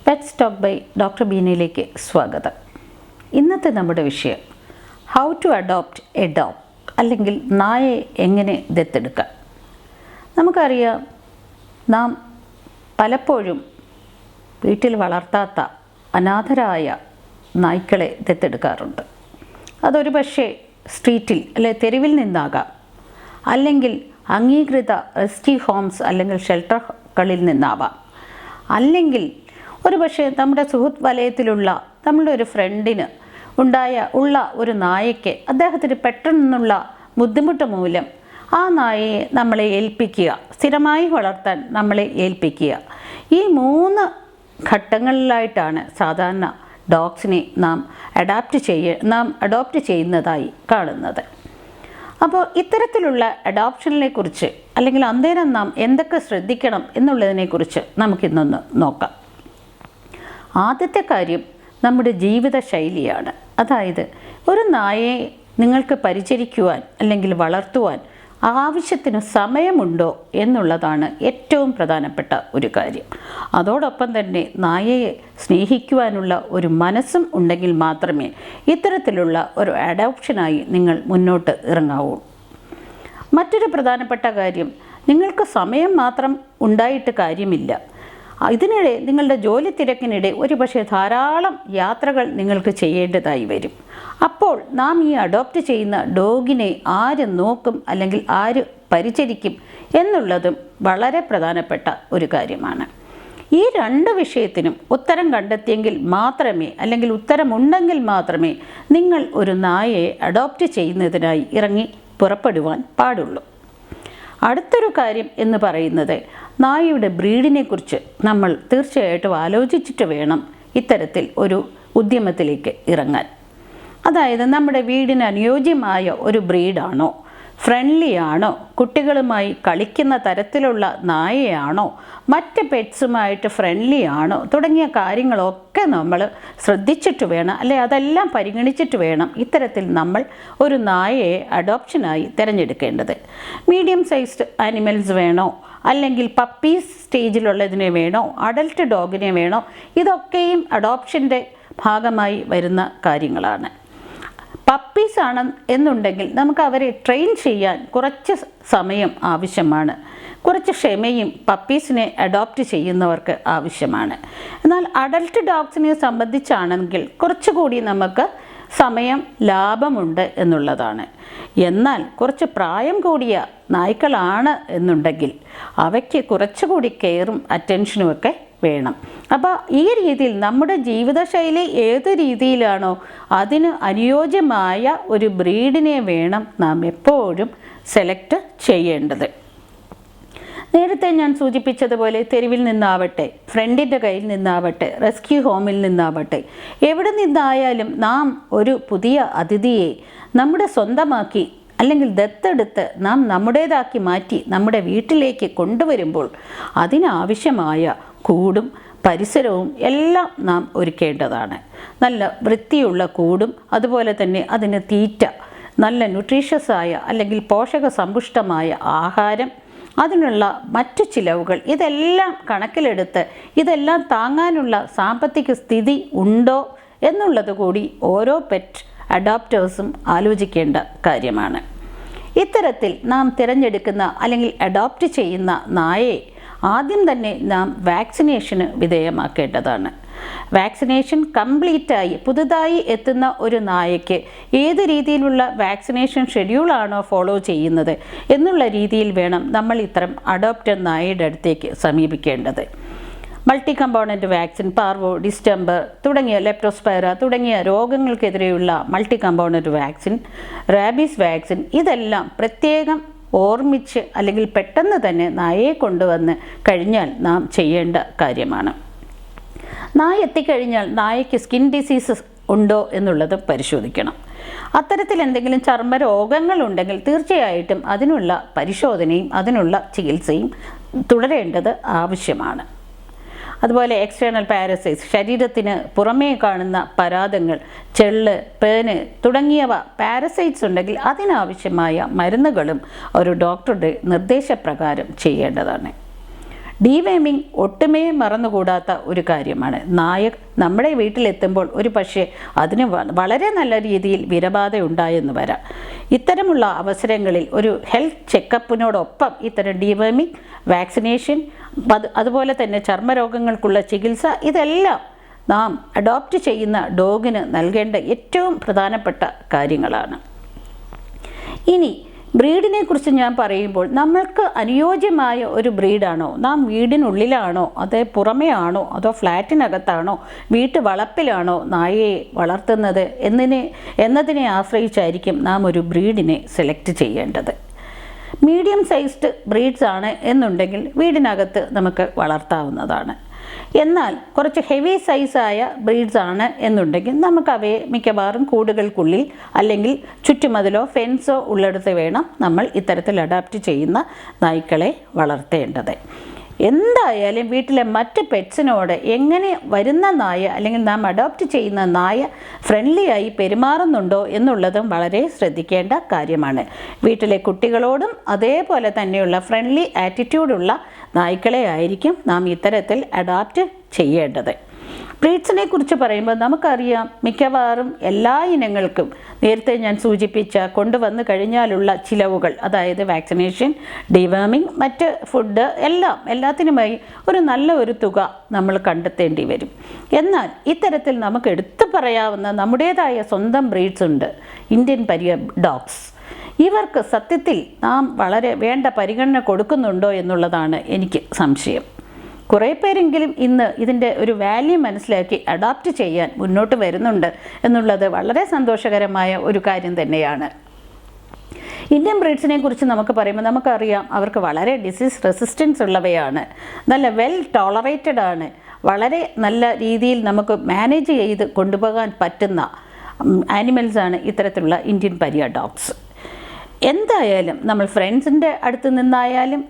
Pets talk by doctor ബീനയിലേക്ക് സ്വാഗതം. ഇന്നത്തെ നമ്മുടെ വിഷയം how to adopt a dog, അല്ലെങ്കിൽ നായയെ എങ്ങനെ ദത്തെടുക്കാം. നമുക്കറിയാം, നാം പലപ്പോഴും വീട്ടിൽ വളർത്താത്ത അനാഥരായ നായ്ക്കളെ ദത്തെടുക്കാറുണ്ട്. അതൊരു പക്ഷേ സ്ട്രീറ്റിൽ അല്ലെ തെരുവിൽ നിന്നാകാം, അല്ലെങ്കിൽ അംഗീകൃത റെസ്ക്യൂ ഹോംസ് അല്ലെങ്കിൽ ഷെൽട്ടറുകളിൽ നിന്നാവാം, അല്ലെങ്കിൽ ഒരു പക്ഷേ നമ്മുടെ സുഹൃത്ത് വലയത്തിലുള്ള നമ്മളുടെ ഒരു ഫ്രണ്ടിന് ഉള്ള ഒരു നായയ്ക്ക് അദ്ദേഹത്തിന് പെട്ടെന്നുള്ള ബുദ്ധിമുട്ട് മൂലം ആ നായയെ നമ്മളെ ഏൽപ്പിക്കുക, സ്ഥിരമായി വളർത്താൻ നമ്മളെ ഏൽപ്പിക്കുക. ഈ 3 ഘട്ടങ്ങളിലായിട്ടാണ് സാധാരണ ഡോഗ്സിനെ നാം അഡോപ്റ്റ് ചെയ്യുന്നതായി കാണുന്നത്. അപ്പോൾ ഇത്തരത്തിലുള്ള അഡോപ്ഷനെ കുറിച്ച് അല്ലെങ്കിൽ അന്നേരം നാം എന്തൊക്കെ ശ്രദ്ധിക്കണം എന്നുള്ളതിനെക്കുറിച്ച് നമുക്കിന്നൊന്ന് നോക്കാം. ആദ്യത്തെ കാര്യം നമ്മുടെ ജീവിതശൈലിയാണ്. അതായത് ഒരു നായയെ നിങ്ങൾക്ക് പരിചരിക്കുവാൻ അല്ലെങ്കിൽ വളർത്തുവാൻ ആവശ്യത്തിന് സമയമുണ്ടോ എന്നുള്ളതാണ് ഏറ്റവും പ്രധാനപ്പെട്ട ഒരു കാര്യം. അതോടൊപ്പം തന്നെ നായയെ സ്നേഹിക്കുവാനുള്ള ഒരു മനസ്സും ഉണ്ടെങ്കിൽ മാത്രമേ ഇത്തരത്തിലുള്ള ഒരു അഡോപ്ഷനായി നിങ്ങൾ മുന്നോട്ട് ഇറങ്ങാവൂ. മറ്റൊരു പ്രധാനപ്പെട്ട കാര്യം, നിങ്ങൾക്ക് സമയം മാത്രം ഉണ്ടായിട്ട് കാര്യമില്ല. ഇതിനിടെ നിങ്ങളുടെ ജോലി തിരക്കിനിടെ ഒരുപക്ഷെ ധാരാളം യാത്രകൾ നിങ്ങൾക്ക് ചെയ്യേണ്ടതായി വരും. അപ്പോൾ നാം ഈ അഡോപ്റ്റ് ചെയ്യുന്ന ഡോഗിനെ ആര് നോക്കും അല്ലെങ്കിൽ ആര് പരിചരിക്കും എന്നുള്ളതും വളരെ പ്രധാനപ്പെട്ട ഒരു കാര്യമാണ്. ഈ 2 വിഷയത്തിനും ഉത്തരം കണ്ടെത്തിയെങ്കിൽ മാത്രമേ, അല്ലെങ്കിൽ ഉത്തരമുണ്ടെങ്കിൽ മാത്രമേ നിങ്ങൾ ഒരു നായയെ അഡോപ്റ്റ് ചെയ്യുന്നതിനായി ഇറങ്ങി പുറപ്പെടുവാൻ പാടുള്ളൂ. അടുത്തൊരു കാര്യം എന്ന് പറയുന്നത്, നായയുടെ ബ്രീഡിനെ കുറിച്ച് നമ്മൾ തീർച്ചയായിട്ടും ആലോചിച്ചിട്ട് വേണം ഇത്തരത്തിൽ ഒരു ഉദ്യമത്തിലേക്ക് ഇറങ്ങാൻ. അതായത് നമ്മുടെ വീടിന് അനുയോജ്യമായ ഒരു ബ്രീഡാണോ, ഫ്രണ്ട്ലി ആണോ, കുട്ടികളുമായി കളിക്കുന്ന തരത്തിലുള്ള നായയാണോ, മറ്റ് പെറ്റ്സുമായിട്ട് ഫ്രണ്ട്ലി ആണോ തുടങ്ങിയ കാര്യങ്ങളൊക്കെ നമ്മൾ ശ്രദ്ധിച്ചിട്ട് വേണം, അല്ലെ അതെല്ലാം പരിഗണിച്ചിട്ട് വേണം ഇത്തരത്തിൽ നമ്മൾ ഒരു നായയെ അഡോപ്ഷനായി തിരഞ്ഞെടുക്കേണ്ടത്. മീഡിയം സൈസ്ഡ് ആനിമൽസ് വേണോ, അല്ലെങ്കിൽ പപ്പീസ് സ്റ്റേജിലുള്ളതിനെ വേണോ, അഡൽട്ട് ഡോഗിനെ വേണോ, ഇതൊക്കെയും അഡോപ്ഷൻ്റെ ഭാഗമായി വരുന്ന കാര്യങ്ങളാണ്. പപ്പീസ് ആണ് എന്നുണ്ടെങ്കിൽ നമുക്ക് അവരെ ട്രെയിൻ ചെയ്യാൻ കുറച്ച് സമയം ആവശ്യമാണ്, കുറച്ച് ക്ഷമയും പപ്പീസിനെ അഡോപ്റ്റ് ചെയ്യുന്നവർക്ക് ആവശ്യമാണ്. എന്നാൽ അഡൽട്ട് ഡോഗ്സിനെ സംബന്ധിച്ചാണെങ്കിൽ കുറച്ചുകൂടി നമുക്ക് സമയം ലാഭമുണ്ട് എന്നുള്ളതാണ്. എന്നാൽ കുറച്ച് പ്രായം കൂടിയ നായ്ക്കളാണ് എന്നുണ്ടെങ്കിൽ അവയ്ക്ക് കുറച്ചുകൂടി കെയറും അറ്റൻഷനും ഒക്കെ വേണം. അപ്പോൾ ഈ രീതിയിൽ നമ്മുടെ ജീവിതശൈലി ഏത് രീതിയിലാണോ അതിന് അനുയോജ്യമായ ഒരു ബ്രീഡിനെ വേണം നാം എപ്പോഴും സെലക്ട് ചെയ്യേണ്ടത്. നേരത്തെ ഞാൻ സൂചിപ്പിച്ചതുപോലെ തെരുവിൽ നിന്നാവട്ടെ, ഫ്രണ്ടിൻ്റെ കയ്യിൽ നിന്നാവട്ടെ, റെസ്ക്യൂ ഹോമിൽ നിന്നാവട്ടെ, എവിടെ നിന്നായാലും നാം ഒരു പുതിയ അതിഥിയെ നമ്മുടെ സ്വന്തമാക്കി അല്ലെങ്കിൽ ദത്തെടുത്ത് നാം നമ്മുടേതാക്കി മാറ്റി നമ്മുടെ വീട്ടിലേക്ക് കൊണ്ടുവരുമ്പോൾ അതിനാവശ്യമായ കൂടും പരിസരവും എല്ലാം നാം ഒരുക്കേണ്ടതാണ്. നല്ല വൃത്തിയുള്ള കൂടും, അതുപോലെ തന്നെ അതിന് തീറ്റ, നല്ല ന്യൂട്രീഷ്യസായ അല്ലെങ്കിൽ പോഷകസമ്പുഷ്ടമായ ആഹാരം, അതിനുള്ള മറ്റു ചിലവുകൾ, ഇതെല്ലാം കണക്കിലെടുത്ത് ഇതെല്ലാം താങ്ങാനുള്ള സാമ്പത്തിക സ്ഥിതി ഉണ്ടോ എന്നുള്ളത് കൂടി ഓരോ പെറ്റ് അഡോപ്റ്റേഴ്സും ആലോചിക്കേണ്ട കാര്യമാണ്. ഇത്തരത്തിൽ നാം തിരഞ്ഞെടുക്കുന്ന അല്ലെങ്കിൽ അഡോപ്റ്റ് ചെയ്യുന്ന നായയെ ആദ്യം തന്നെ നാം വാക്സിനേഷന് വിധേയമാക്കേണ്ടതാണ്. വാക്സിനേഷൻ കംപ്ലീറ്റായി പുതുതായി എത്തുന്ന ഒരു നായയ്ക്ക് ഏത് രീതിയിലുള്ള വാക്സിനേഷൻ ഷെഡ്യൂളാണോ ഫോളോ ചെയ്യുന്നത് എന്നുള്ള രീതിയിൽ വേണം നമ്മൾ ഇത്തരം അഡോപ്റ്റഡ് നായയുടെ അടുത്തേക്ക് സമീപിക്കേണ്ടത്. Multi component vaccine, parvo, distemper തുടങ്ങിയ ലെപ്റ്റോസ്പൈറ തുടങ്ങിയ രോഗങ്ങൾക്കെതിരെയുള്ള multi component vaccine, rabies vaccine, ഇതെല്ലാം പ്രത്യേകം ഓർമ്മിച്ച് അല്ലെങ്കിൽ പെട്ടെന്ന് തന്നെ നായയെ കൊണ്ടുവന്ന് കഴിഞ്ഞാൽ നാം ചെയ്യേണ്ട കാര്യമാണ്. നായ എത്തിക്കഴിഞ്ഞാൽ നായയ്ക്ക് സ്കിൻ ഡിസീസസ് ഉണ്ടോ എന്നുള്ളത് പരിശോധിക്കണം. അത്തരത്തിൽ എന്തെങ്കിലും ചർമ്മരോഗങ്ങളുണ്ടെങ്കിൽ തീർച്ചയായിട്ടും അതിനുള്ള പരിശോധനയും അതിനുള്ള ചികിത്സയും തുടരേണ്ടത് ആവശ്യമാണ്. അതുപോലെ എക്സ്റ്റേണൽ പാരസൈറ്റ്സ്, ശരീരത്തിന് പുറമേ കാണുന്ന പരാതങ്ങൾ, ചെള്ള്, പേന് തുടങ്ങിയവ പാരസൈറ്റ്സ് ഉണ്ടെങ്കിൽ അതിനാവശ്യമായ മരുന്നുകളും ഒരു ഡോക്ടറുടെ നിർദ്ദേശപ്രകാരം ചെയ്യേണ്ടതാണ്. ഡീവേമിംഗ് ഒട്ടുമേ മറന്നുകൂടാത്ത ഒരു കാര്യമാണ്. നായ നമ്മുടെ വീട്ടിലെത്തുമ്പോൾ ഒരു പക്ഷേ അതിന് വളരെ നല്ല രീതിയിൽ വിരബാധ ഉണ്ടായെന്ന് വരാം. ഇത്തരമുള്ള അവസരങ്ങളിൽ ഒരു ഹെൽത്ത് ചെക്കപ്പിനോടൊപ്പം ഇത്തരം ഡീവേമിംഗ്, വാക്സിനേഷൻ, അതുപോലെ തന്നെ ചർമ്മരോഗങ്ങൾക്കുള്ള ചികിത്സ, ഇതെല്ലാം നാം അഡോപ്റ്റ് ചെയ്യുന്ന ഡോഗിന് നൽകേണ്ട ഏറ്റവും പ്രധാനപ്പെട്ട കാര്യങ്ങളാണ്. ഇനി ബ്രീഡിനെ കുറിച്ച് ഞാൻ പറയുമ്പോൾ നമ്മൾക്ക് അനുയോജ്യമായ ഒരു ബ്രീഡാണോ, നാം വീടിനുള്ളിലാണോ, അതോ പുറമേ ആണോ, അതോ ഫ്ലാറ്റിനകത്താണോ, വീട്ടു വളപ്പിലാണോ നായയെ വളർത്തുന്നത് എന്നതിനെ ആശ്രയിച്ചായിരിക്കും നാം ഒരു ബ്രീഡിനെ സെലക്ട് ചെയ്യേണ്ടത്. മീഡിയം സൈസ്ഡ് ബ്രീഡ്സ് ആണ് എന്നുണ്ടെങ്കിൽ വീടിനകത്ത് നമുക്ക് വളർത്താവുന്നതാണ്. എന്നാൽ കുറച്ച് ഹെവി സൈസായ ബ്രീഡ്സ് ആണ് എന്നുണ്ടെങ്കിൽ നമുക്ക് അവയെ മിക്കവാറും കൂടുകൾക്കുള്ളിൽ അല്ലെങ്കിൽ ചുറ്റുമതിലോ ഫെൻസോ ഉള്ളിടത്ത് വേണം നമ്മൾ ഇത്തരത്തിൽ അഡാപ്റ്റ് ചെയ്യുന്ന നായ്ക്കളെ വളർത്തേണ്ടത്. എന്തായാലും വീട്ടിലെ മറ്റ് പെറ്റ്സിനോട് എങ്ങനെ വരുന്ന നായ അല്ലെങ്കിൽ നാം അഡോപ്റ്റ് ചെയ്യുന്ന നായ ഫ്രണ്ട്ലി ആയി പെരുമാറുന്നുണ്ടോ എന്നുള്ളതും വളരെ ശ്രദ്ധിക്കേണ്ട കാര്യമാണ്. വീട്ടിലെ കുട്ടികളോടും അതേപോലെ തന്നെയുള്ള ഫ്രണ്ട്ലി ആറ്റിറ്റ്യൂഡുള്ള നായ്ക്കളെ ആയിരിക്കും നാം ഇത്തരത്തിൽ അഡോപ്റ്റ് ചെയ്യേണ്ടത്. ബ്രീഡ്സിനെ കുറിച്ച് പറയുമ്പോൾ നമുക്കറിയാം, മിക്കവാറും എല്ലാ ഇനങ്ങൾക്കും നേരത്തെ ഞാൻ സൂചിപ്പിച്ച കൊണ്ടുവന്നു കഴിഞ്ഞാലുള്ള ചിലവുകൾ, അതായത് വാക്സിനേഷൻ, ഡിവേമിംഗ്, മറ്റ് ഫുഡ് എല്ലാത്തിനുമായി ഒരു തുക നമ്മൾ കണ്ടെത്തേണ്ടി വരും. എന്നാൽ ഇത്തരത്തിൽ നമുക്ക് എടുത്തു പറയാവുന്ന നമ്മുടേതായ സ്വന്തം ബ്രീഡ്സ് ഉണ്ട്, ഇന്ത്യൻ ഡോഗ്സ്. ഇവർക്ക് സത്യത്തിൽ നാം വളരെ വേണ്ട പരിഗണന കൊടുക്കുന്നുണ്ടോ എന്നുള്ളതാണ് എനിക്ക് സംശയം. കുറേ പേരെങ്കിലും ഇന്ന് ഇതിൻ്റെ ഒരു വാല്യൂ മനസ്സിലാക്കി അഡോപ്റ്റ് ചെയ്യാൻ മുന്നോട്ട് വരുന്നുണ്ട് എന്നുള്ളത് വളരെ സന്തോഷകരമായ ഒരു കാര്യം തന്നെയാണ്. ഇന്ത്യൻ ബ്രീഡ്സിനെ കുറിച്ച് നമുക്ക് പറയുമ്പോൾ നമുക്കറിയാം, അവർക്ക് വളരെ ഡിസീസ് റെസിസ്റ്റൻസ് ഉള്ളവയാണ്, നല്ല വെൽ ടോളറേറ്റഡ് ആണ്, വളരെ നല്ല രീതിയിൽ നമുക്ക് മാനേജ് ചെയ്ത് കൊണ്ടുപോകാൻ പറ്റുന്ന ആനിമൽസാണ് ഇത്തരത്തിലുള്ള ഇന്ത്യൻ ഡോഗ്സ്. എന്തായാലും നമ്മൾ ഫ്രണ്ട്സിൻ്റെ അടുത്ത് നിന്നായാലും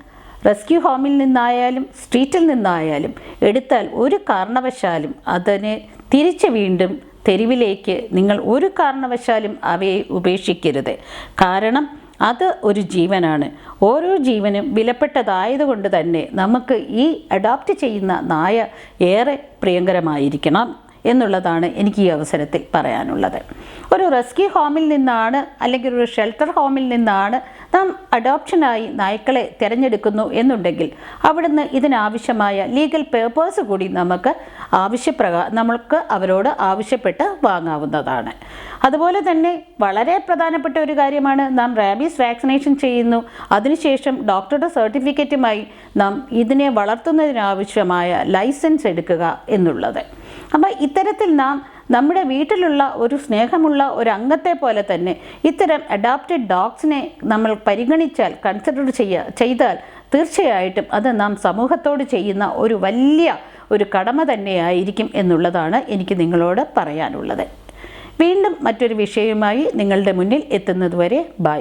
റെസ്ക്യൂ ഹോമിൽ നിന്നായാലും സ്ട്രീറ്റിൽ നിന്നായാലും എടുത്താൽ ഒരു കാരണവശാലും അതിനെ തിരിച്ച് വീണ്ടും തെരുവിലേക്ക് നിങ്ങൾ ഒരു കാരണവശാലും അവയെ ഉപേക്ഷിക്കരുത്. കാരണം അത് ഒരു ജീവനാണ്. ഓരോ ജീവനും വിലപ്പെട്ടതായതുകൊണ്ട് തന്നെ നമുക്ക് ഈ അഡോപ്റ്റ് ചെയ്യുന്ന നായ ഏറെ പ്രിയങ്കരമായിരിക്കണം എന്നുള്ളതാണ് എനിക്ക് ഈ അവസരത്തിൽ പറയാനുള്ളത്. ഒരു റെസ്ക്യൂ ഹോമിൽ നിന്നാണ് അല്ലെങ്കിൽ ഒരു ഷെൽട്ടർ ഹോമിൽ നിന്നാണ് നാം അഡോപ്ഷനായി നായ്ക്കളെ തിരഞ്ഞെടുക്കുന്നു എന്നുണ്ടെങ്കിൽ അവിടുന്ന് ഇതിനാവശ്യമായ ലീഗൽ പേപ്പേഴ്സ് കൂടി നമുക്ക് അവരോട് ആവശ്യപ്പെട്ട് വാങ്ങാവുന്നതാണ്. അതുപോലെ തന്നെ വളരെ പ്രധാനപ്പെട്ട ഒരു കാര്യമാണ്, നാം റാബീസ് വാക്സിനേഷൻ ചെയ്യുന്നു, അതിനുശേഷം ഡോക്ടറുടെ സർട്ടിഫിക്കറ്റുമായി നാം ഇതിനെ വളർത്തുന്നതിനാവശ്യമായ ലൈസൻസ് എടുക്കുക എന്നുള്ളത്. അപ്പോൾ ഇത്തരത്തിൽ നാം നമ്മുടെ വീട്ടിലുള്ള ഒരു സ്നേഹമുള്ള ഒരു അംഗത്തെ പോലെ തന്നെ ഇത്തരം അഡോപ്റ്റഡ് ഡോഗ്സിനെ നമ്മൾ പരിഗണിച്ചാൽ, കൺസിഡർ ചെയ്താൽ തീർച്ചയായിട്ടും അത് നാം സമൂഹത്തോട് ചെയ്യുന്ന ഒരു വലിയ കടമ തന്നെയായിരിക്കും എന്നുള്ളതാണ് എനിക്ക് നിങ്ങളോട് പറയാനുള്ളത്. വീണ്ടും മറ്റൊരു വിഷയവുമായി നിങ്ങളുടെ മുന്നിൽ എത്തുന്നതുവരെ ബൈ.